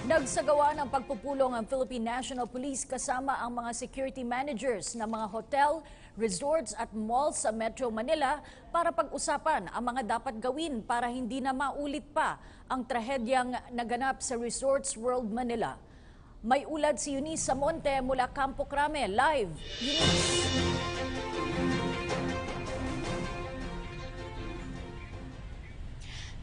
Nagsagawa ng pagpupulong ang Philippine National Police kasama ang mga security managers ng mga hotel, resorts at malls sa Metro Manila para pag-usapan ang mga dapat gawin para hindi na maulit pa ang trahedyang naganap sa Resorts World Manila. May ulat si Eunice Samonte mula Campo Crame. Live, Eunice.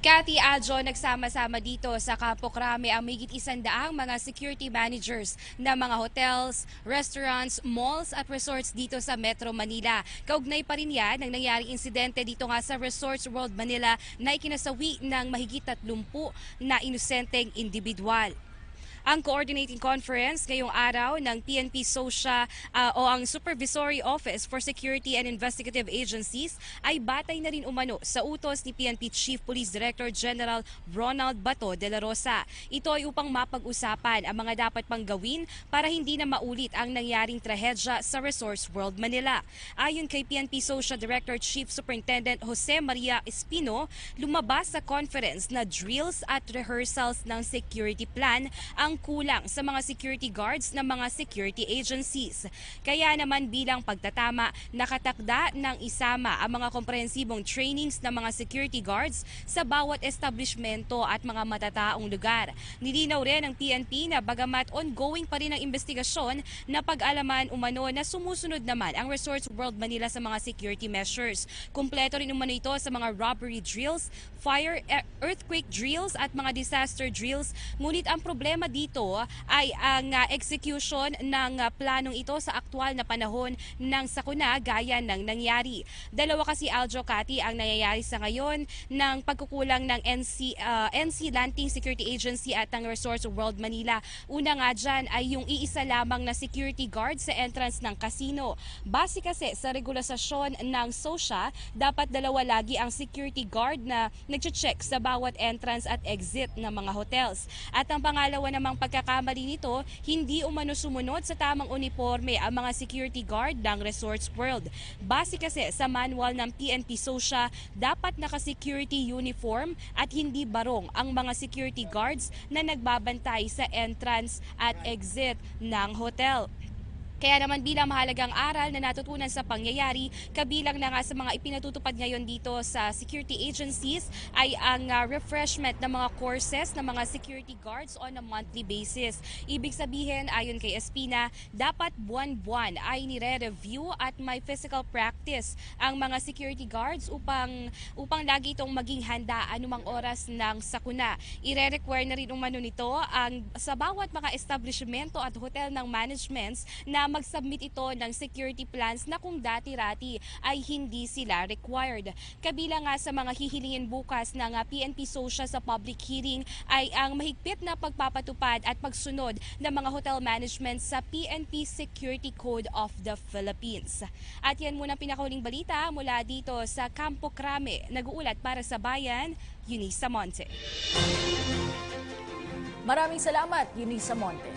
Cathy, Aljo, nagsama-sama dito sa Campo Crame ang mahigit 100 mga security managers ng mga hotels, restaurants, malls at resorts dito sa Metro Manila. Kaugnay pa rin yan ng nangyaring insidente dito nga sa Resorts World Manila na ikinasawi ng mahigit 30 na inosenteng individual. Ang coordinating conference ngayong araw ng PNP SOSIA o ang Supervisory Office for Security and Investigative Agencies ay batay na rin umano sa utos ni PNP Chief Police Director General Ronald Bato de la Rosa. Ito ay upang mapag-usapan ang mga dapat pang gawin para hindi na maulit ang nangyaring trahedya sa Resorts World Manila. Ayon kay PNP SOSIA Director Chief Superintendent Jose Maria Espino, lumabas sa conference na drills at rehearsals ng security plan ang kulang sa mga security guards ng mga security agencies. Kaya naman bilang pagtatama, nakatakda ng isama ang mga komprehensibong trainings ng mga security guards sa bawat establishmento at mga matataong lugar. Nilinaw rin ng PNP na bagamat ongoing pa rin ang investigasyon na pag-alaman umano na sumusunod naman ang Resorts World Manila sa mga security measures. Kumpleto rin umano ito sa mga robbery drills, fire, earthquake drills at mga disaster drills. Ngunit ang problema dito ay ang execution ng planong ito sa aktwal na panahon ng sakuna gaya ng nangyari. Dalawa kasi, Aljo, Cathy, ang nangyayari sa ngayon ng pagkukulang ng NC Lanting Security Agency at ng Resorts World Manila. Una nga dyan ay yung iisa lamang na security guard sa entrance ng casino. Base kasi sa regulasyon ng SOSIA, dapat dalawa lagi ang security guard na nag-check sa bawat entrance at exit ng mga hotels. At ang pangalawa namang pagkakamali nito, hindi umano sumunod sa tamang uniforme ang mga security guard ng Resorts World. Base kasi sa manual ng PNP SOSIA, dapat naka-security uniform at hindi barong ang mga security guards na nagbabantay sa entrance at exit ng hotel. Kaya naman bilang mahalagang aral na natutunan sa pangyayari, kabilang na nga sa mga ipinatutupad ngayon dito sa security agencies ay ang refreshment ng mga courses ng mga security guards on a monthly basis. Ibig sabihin, ayon kay Espina, dapat buwan-buwan ay nire-review at may physical practice ang mga security guards upang lagi itong maging handa anumang oras ng sakuna. Ire-require na rin umano nito ang sa bawat mga establishmento at hotel ng managements na mag-submit ito ng security plans na kung dati-rati ay hindi sila required. Kabilang nga sa mga hihilingin bukas ng PNP SOSIA sa public hearing ay ang mahigpit na pagpapatupad at pagsunod ng mga hotel management sa PNP Security Code of the Philippines. At yan muna pinakahuling balita mula dito sa Campo Crame. Nag-uulat para sa Bayan, Eunice Samonte. Maraming salamat, Eunice Samonte.